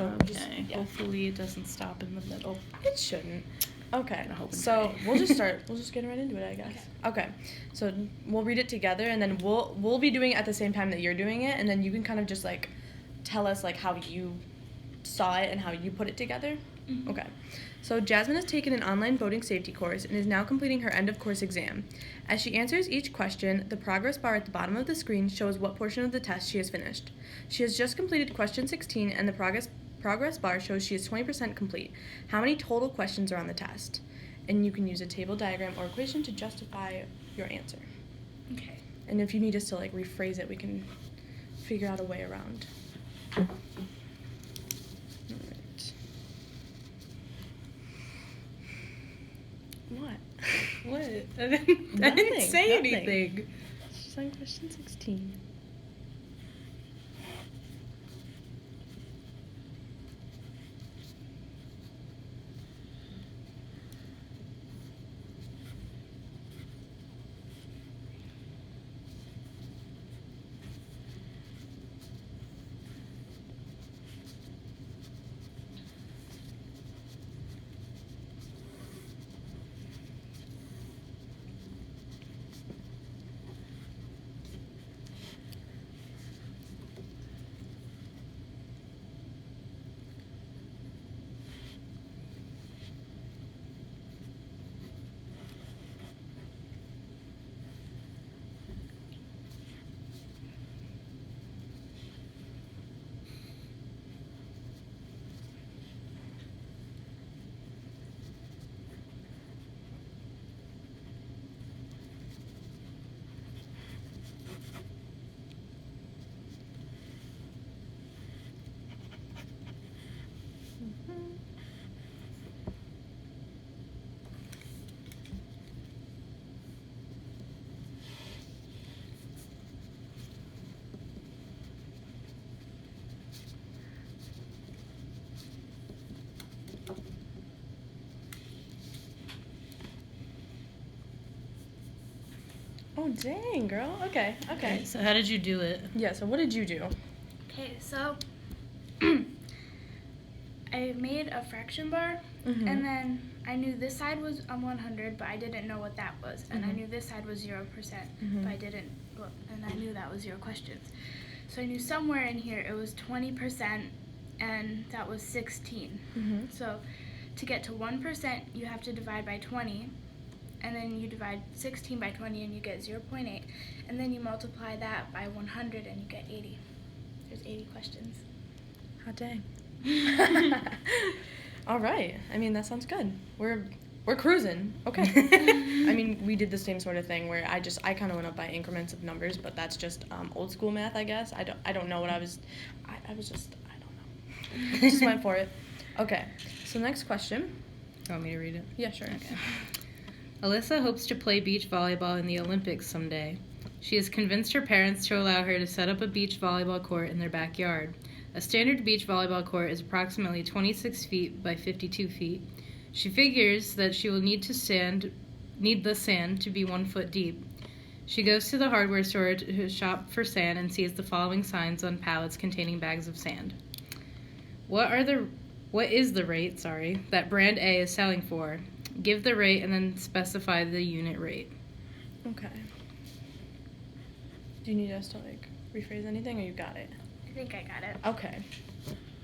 So just, yeah. Hopefully it doesn't stop in the middle. It shouldn't. Okay, so we'll just start. We'll just get right into it, I guess. Okay. So we'll read it together, and then we'll be doing it at the same time that you're doing it, and then you can kind of just, like, tell us, like, how you saw it and how you put it together. Mm-hmm. Okay. So Jasmine has taken an online boating safety course and is now completing her end-of-course exam. As she answers each question, the progress bar at the bottom of the screen shows what portion of the test she has finished. She has just completed question 16, and the progress bar shows she is 20% complete. How many total questions are on the test? And you can use a table, diagram, or equation to justify your answer. Okay. And if you need us to, like, rephrase it, we can figure out a way around. All right. What? What? I didn't say anything. She's on question 16. Oh, dang, girl. Okay. So how did you do it? Yeah, so what did you do? Okay, so I made a fraction bar, Mm-hmm. and then I knew this side was 100, but I didn't know what that was. And I knew this side was 0%, Mm-hmm. but and I knew that was 0 questions. So I knew somewhere in here it was 20%, and that was 16. Mm-hmm. So to get to 1%, you have to divide by 20, and then you divide 16 by 20 and you get 0.8, and then you multiply that by 100 and you get 80. There's 80 questions. Hot dang. All right. I mean, that sounds good. We're cruising. Okay. I mean, we did the same sort of thing where I kind of went up by increments of numbers, but that's just old school math, I guess. I don't know what I was know. Just went for it. Okay. So next question. You want me to read it? Yeah, sure. Okay. Alyssa hopes to play beach volleyball in the Olympics someday. She has convinced her parents to allow her to set up a beach volleyball court in their backyard. A standard beach volleyball court is approximately 26 feet by 52 feet. She figures that she will need the sand to be 1 foot deep. She goes to the hardware store to shop for sand and sees the following signs on pallets containing bags of sand. What is the rate, that brand A is selling for? Give the rate and then specify the unit rate. Okay. Do you need us to, like, rephrase anything, or you got it? I think I got it. Okay.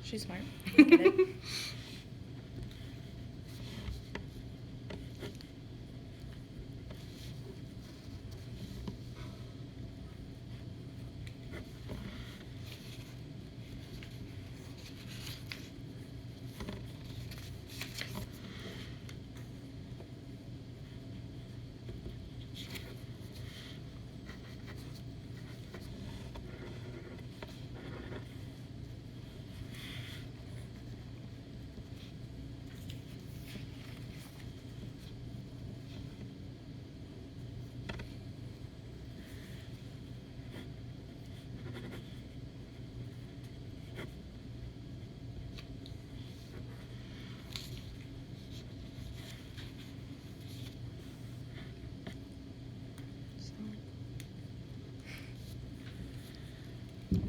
She's smart. I get it.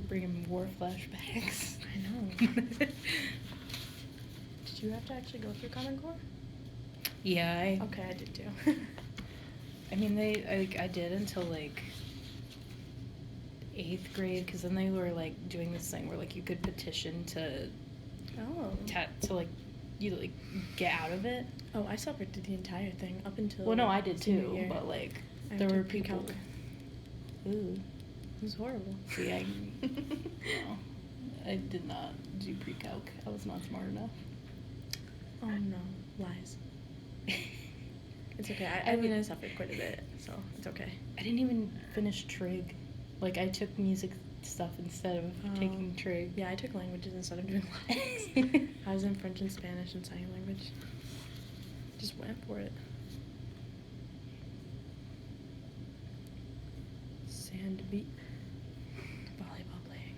Bringing war flashbacks. I know. Did you have to actually go through Common Core? Yeah. Okay, I did too. I mean, I did until like 8th grade, because then they were like doing this thing where like you could petition to like you like get out of it. Oh, I suffered through the entire thing up until. Well, no, I did too, year. but like there were people. pre-calc. Ooh, it was horrible. See, no, I did not do pre-calc. I was not smart enough. Oh no, lies. It's okay. I mean, I suffered quite a bit, so it's okay. I didn't even finish trig. Like, I took music stuff instead of taking trig. Yeah, I took languages instead of doing languages. I was in French and Spanish and sign language. Just went for it. Sand beat. Volleyball playing.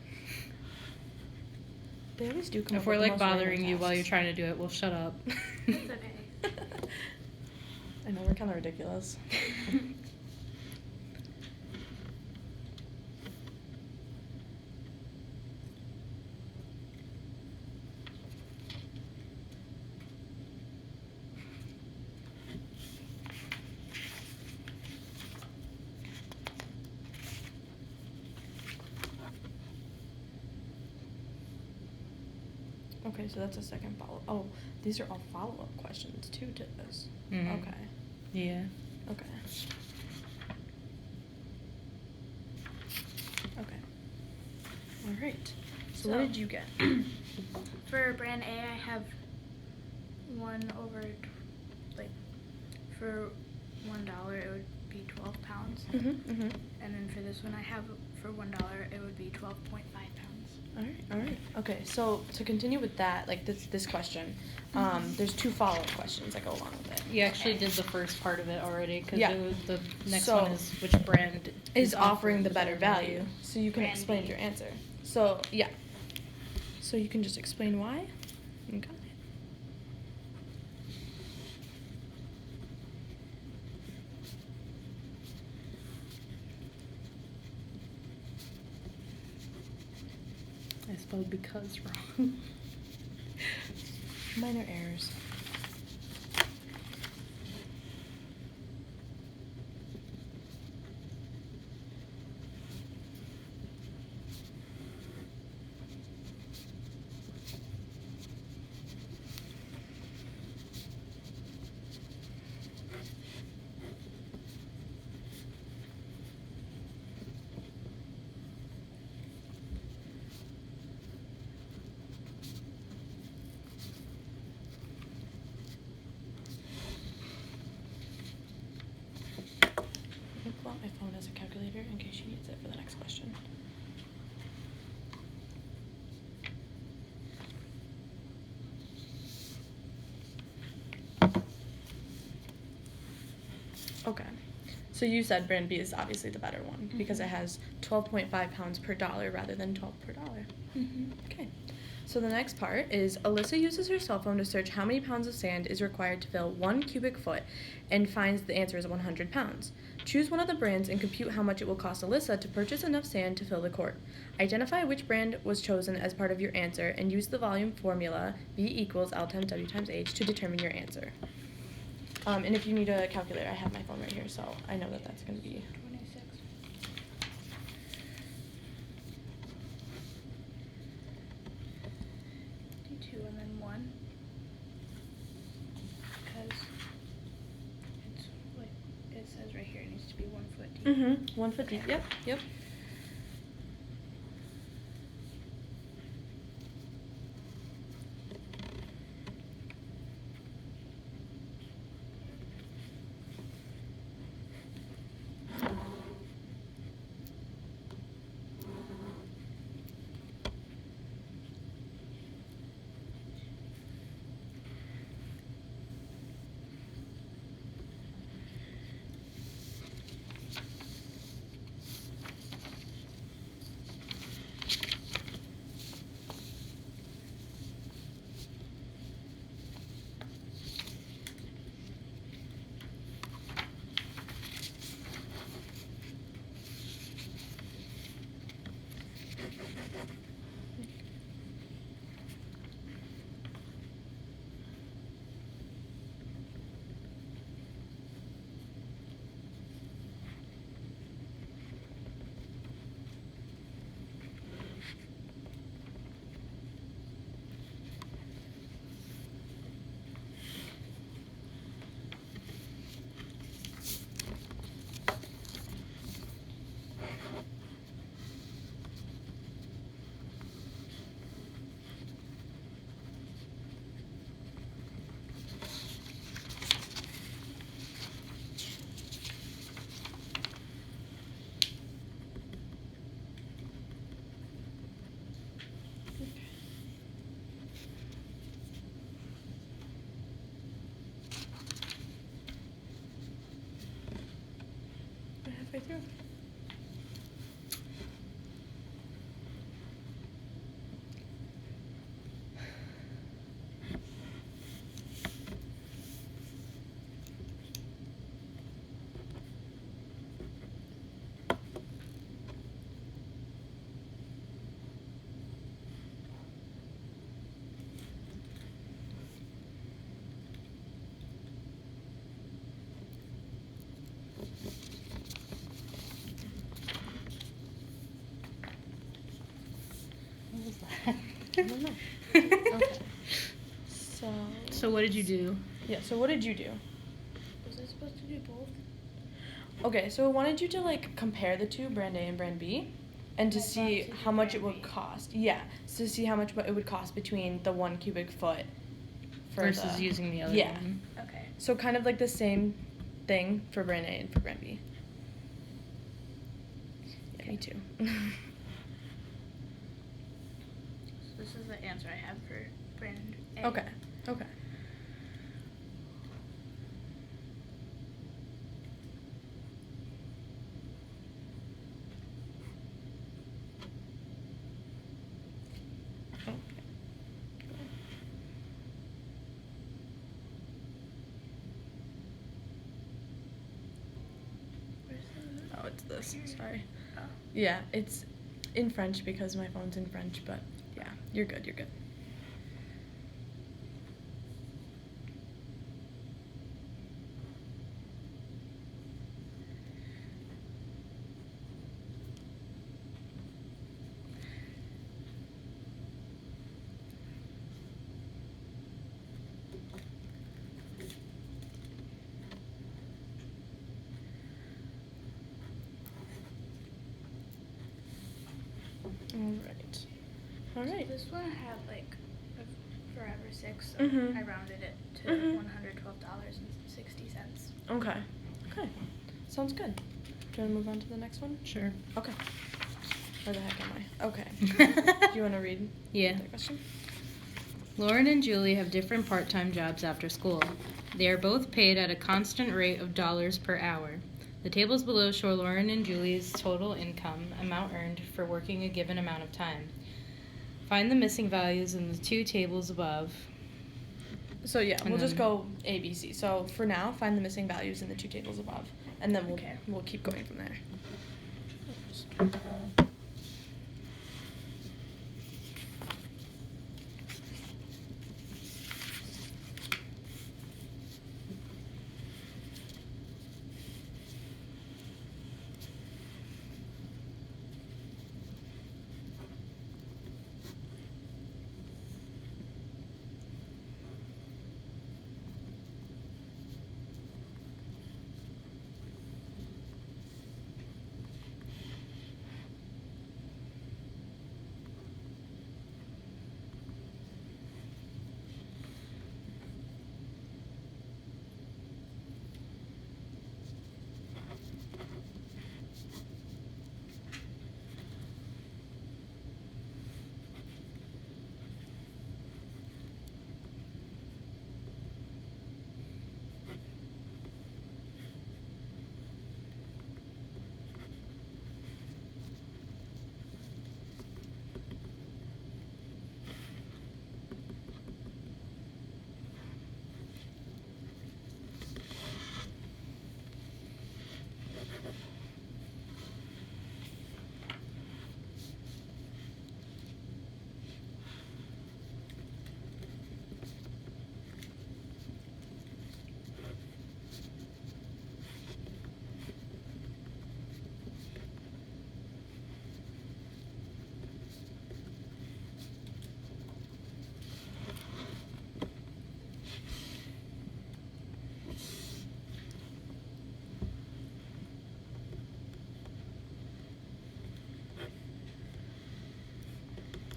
They always do come up If we're with the like most random bothering you while you're tasks. trying to do it, well, shut up. It's okay. I know, we're kind of ridiculous. Okay, so that's a second follow. Oh, these are all follow-up questions too to this. Mhm. Okay. Yeah. Okay. Okay. All right. So what did you get? For brand A, I have 1 over, like, for $1, it would be 12 pounds. Mm-hmm. And then for this one, I have for $1, it would be 12.5 pounds. All right. Okay, so to continue with that, like this question, there's 2 follow-up questions that go along with it. You actually did the first part of it already, because Yeah. the next So, one is which brand is offering the better value. So you can Brand explain B. your answer. So, yeah. So you can just explain why? You got it. I spelled because wrong. Minor errors. I pull out my phone as a calculator in case she needs it for the next question. Okay. So you said brand B is obviously the better one because it has 12.5 pounds per dollar rather than 12 per dollar. Mm-hmm. Okay. So the next part is Alyssa uses her cell phone to search how many pounds of sand is required to fill 1 cubic foot and finds the answer is 100 pounds. Choose one of the brands and compute how much it will cost Alyssa to purchase enough sand to fill the court. Identify which brand was chosen as part of your answer and use the volume formula V equals L times W times H to determine your answer. And if you need a calculator, I have my phone right here, so I know that that's going to be 26. Do 2 and then 1. Because it's like it says right here, it needs to be 1 foot deep. Mm-hmm. 1 foot deep. Yep. Yep. through. What was that? I don't know. Okay. So what did you do? Yeah, so what did you do? Was I supposed to do both? Okay, so I wanted you to like compare the two, brand A and brand B, and to I see wanted to how do much it brand would B. cost. Yeah, so to see how much it would cost between the 1 cubic foot Versus the, using the other yeah. one. Okay. So kind of like the same thing for brand A and for brand B. Yeah, me too. So this is the answer I have for brand A. Okay. Okay. Where's the... Oh, it's this. Sorry. Oh. Yeah, it's in French because my phone's in French, but yeah, you're good. You're good. All right. So this one had like a Forever 6, so Mhm. I rounded it to Mhm. $112.60. Okay. Okay. Sounds good. Do you want to move on to the next one? Sure. Okay. Where the heck am I? Okay. Do you want to read Yeah. the question? Lauren and Julie have different part-time jobs after school. They are both paid at a constant rate of dollars per hour. The tables below show Lauren and Julie's total income amount earned for working a given amount of time. Find the missing values in the two tables above. So yeah, And we'll just then- go A, B, C. So for now, find the missing values in the two tables above, and then Okay. we'll keep going from there.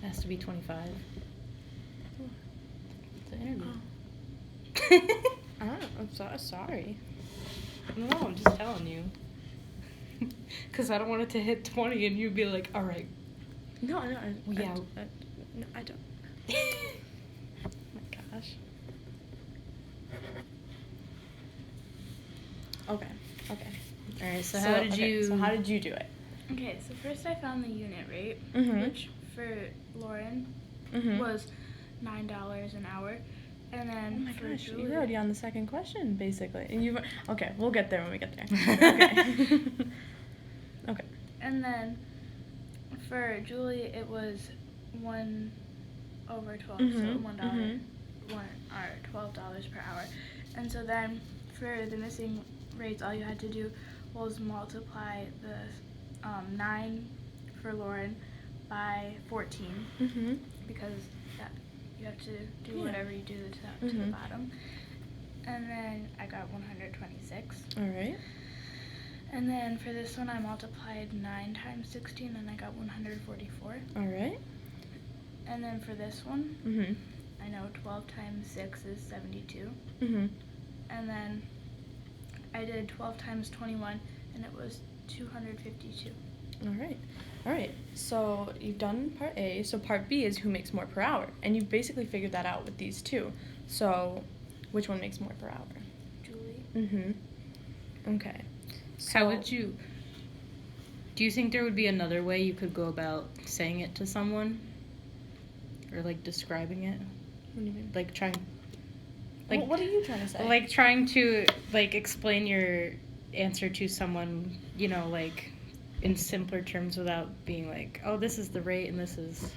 It has to be 25. It's an interview. I'm sorry. No, I'm just telling you. Because I don't want it to hit 20 and you'd be like, all right. No, Yeah. no, I don't. Oh my gosh. Okay. All right, so how did you... So how did you do it? Okay, so first I found the unit rate, which for Lauren was $9 an hour. And then oh my for gosh, Julie, you're already on the second question, basically. And okay, we'll get there when we get there. Okay. Okay. And then for Julie, it was 1 over 12, so $1, $12 per hour. And so then for the missing rates, all you had to do was multiply the 9 for Lauren by 14, because you have to do whatever you do to the bottom. And then I got 126. All right. And then for this one, I multiplied 9 times 16, and I got 144. All right. And then for this one, I know 12 times 6 is 72. And then I did 12 times 21, and it was 252. All right. All right. So you've done part A. So part B is who makes more per hour. And you've basically figured that out with these two. So which one makes more per hour? Julie. Okay. So How would you... Do you think there would be another way you could go about saying it to someone? Or, like, describing it? What do you mean? Like, trying... Like, what are you trying to say? Like, trying to, like, explain your answer to someone, you know, like, in simpler terms without being like, oh, this is the rate and this is...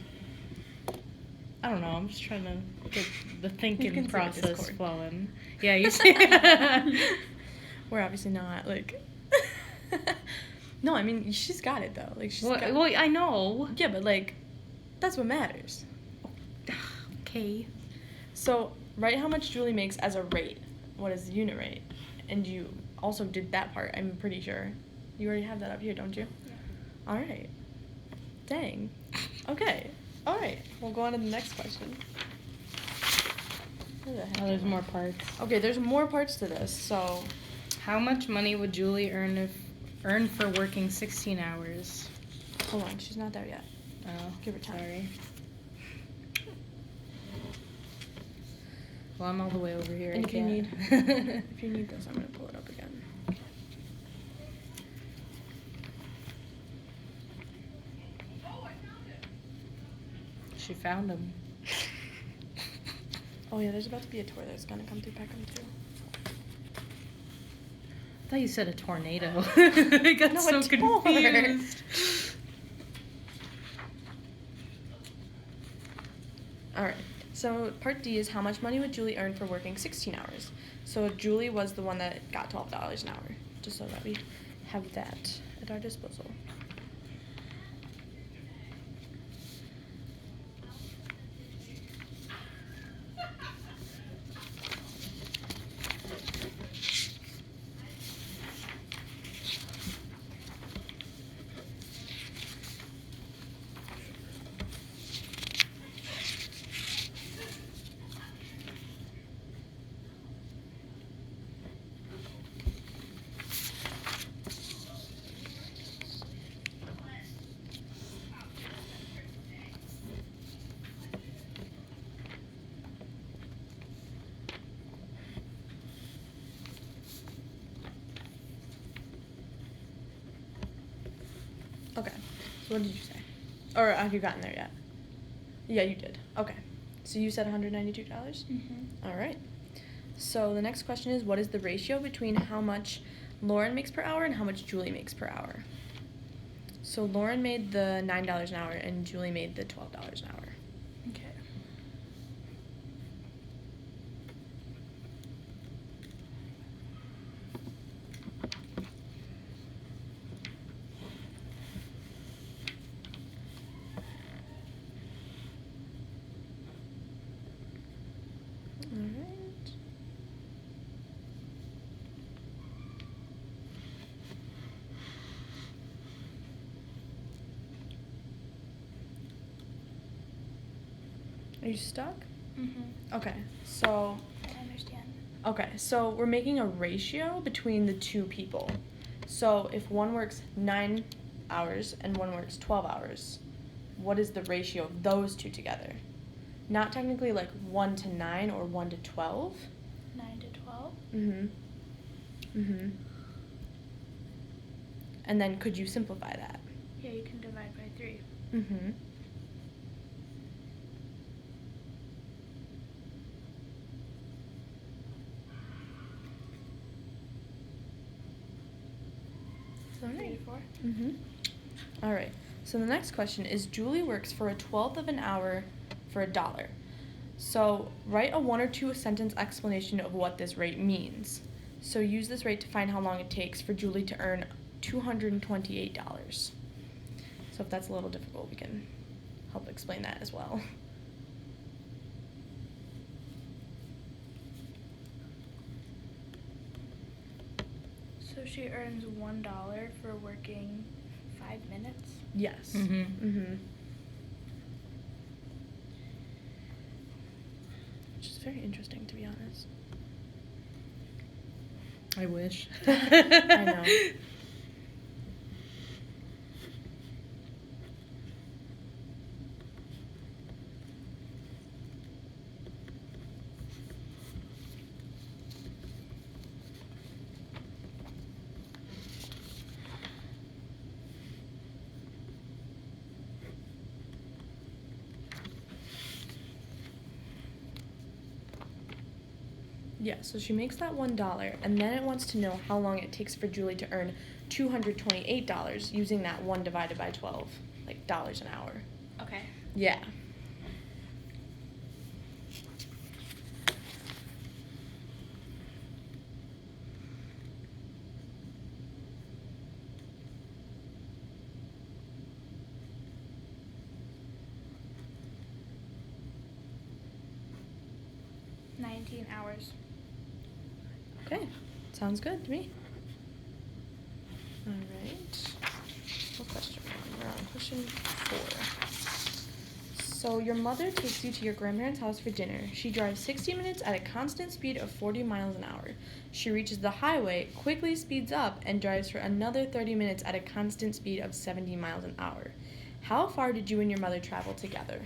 I don't know, I'm just trying to get the thinking process flowing. Yeah, you see? We're obviously not, like... No, I mean, she's got it, though. Like, she's got... Well, I know. Yeah, but, like, that's what matters. Okay. So, write how much Julie makes as a rate. What is the unit rate? And you also did that part, I'm pretty sure. You already have that up here, don't you? Yeah. All right. Dang. Okay. All right. We'll go on to the next question. Where the heck Oh, there's am I? more parts. Okay, there's more parts to this, so... How much money would Julie earn for working 16 hours? Hold on, she's not there yet. Oh, Give her time. sorry. Well, I'm all the way over here. And I if you can't. need, if you need this, I'm gonna pull it up again. She found him. Oh yeah, there's about to be a tour that's gonna come through Peckham too. I thought you said a tornado. I got No, so a tour. confused. All right. So part D is how much money would Julie earn for working 16 hours? So Julie was the one that got $12 an hour, just so that we have that at our disposal. Okay. So what did you say? Or have you gotten there yet? Yeah, you did. Okay. So you said $192? All right. So the next question is, what is the ratio between how much Lauren makes per hour and how much Julie makes per hour? So Lauren made the $9 an hour and Julie made the $12 an hour. Okay. All right. Are you stuck? Okay, so I understand. okay, so we're making a ratio between the two people. So if one works 9 hours and one works 12 hours, what is the ratio of those two together? Not technically like 1 to 9 or 1 to 12. 9 to 12. And then could you simplify that? Yeah, you can divide by 3. Mm-hmm. All 3 right. to 4. Mm-hmm. All right. So the next question is Julie works for 1/12 of an hour for $1. So write a 1 or 2 sentence explanation of what this rate means. So use this rate to find how long it takes for Julie to earn $228. So if that's a little difficult, we can help explain that as well. So she earns $1 for working 5 minutes. Yes. Mm-hmm. Mm-hmm. Which is very interesting, to be honest. I wish. I know. Yeah, so she makes that $1, and then it wants to know how long it takes for Julie to earn $228 using that 1 divided by 12, like dollars an hour. Okay. Yeah. $19. Okay, sounds good to me. All right. What question are we on? We're on question 4. So your mother takes you to your grandparents' house for dinner. She drives 60 minutes at a constant speed of 40 miles an hour. She reaches the highway, quickly speeds up, and drives for another 30 minutes at a constant speed of 70 miles an hour. How far did you and your mother travel together?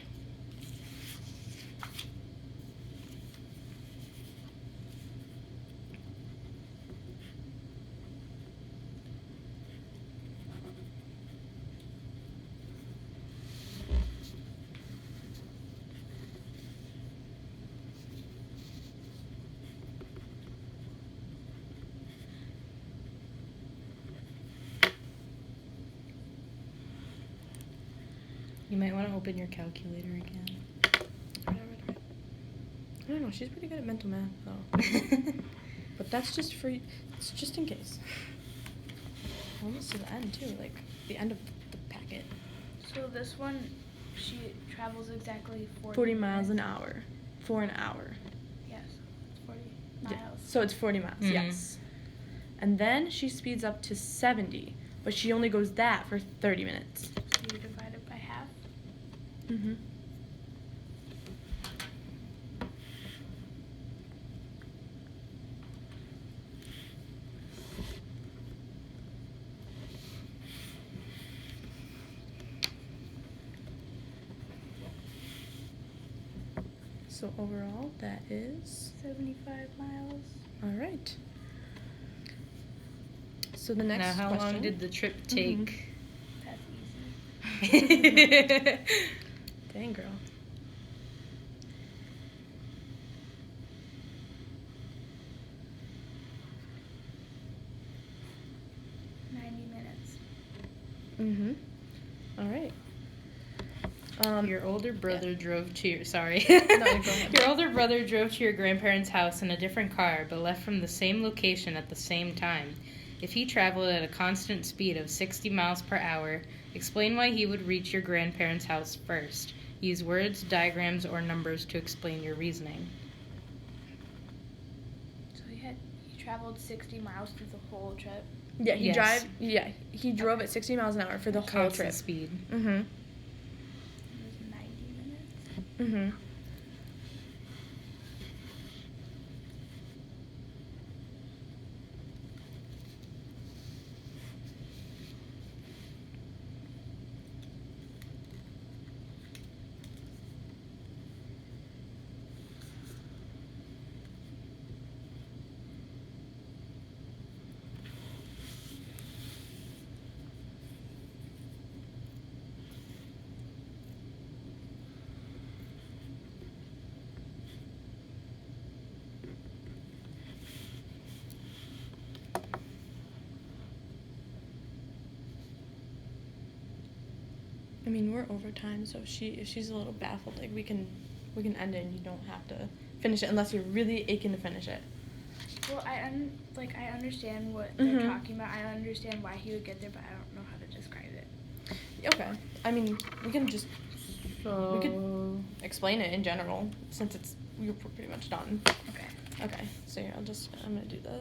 You might want to open your calculator again. I don't know. She's pretty good at mental math, though. But that's just for, it's just in case. Almost to the end, too, like the end of the packet. So this one, she travels exactly 40 miles an minutes. hour. For an hour. Yes, it's 40 Yeah. miles. So it's 40 miles, Mhm. yes. And then she speeds up to 70, but she only goes that for 30 minutes. So you divide it by half. Mm-hmm. So overall, that is 75 miles. all right. So the next Now, how question. long did the trip Mhm. take? That's easy. Dang, girl. Mm-hmm. All right. Your older brother drove to your sorry. go ahead. Your older brother drove to your grandparents' house in a different car, but left from the same location at the same time. If he traveled at a constant speed of 60 miles per hour, explain why he would reach your grandparents' house first. Use words, diagrams, or numbers to explain your reasoning. So he traveled 60 miles through the whole trip. Yeah, Yes. he drove at 60 miles an hour for the whole Constant trip. speed. Mm-hmm. It was 90 minutes. Mm-hmm. I mean, we're overtime, so if she's a little baffled, like we can end it and you don't have to finish it unless you're really aching to finish it. Well, I understand what they're talking about. I understand why he would get there, but I don't know how to describe it. Okay. I mean, we can just we could explain it in general since you're pretty much done. Okay. Okay. So here, I'm gonna do this.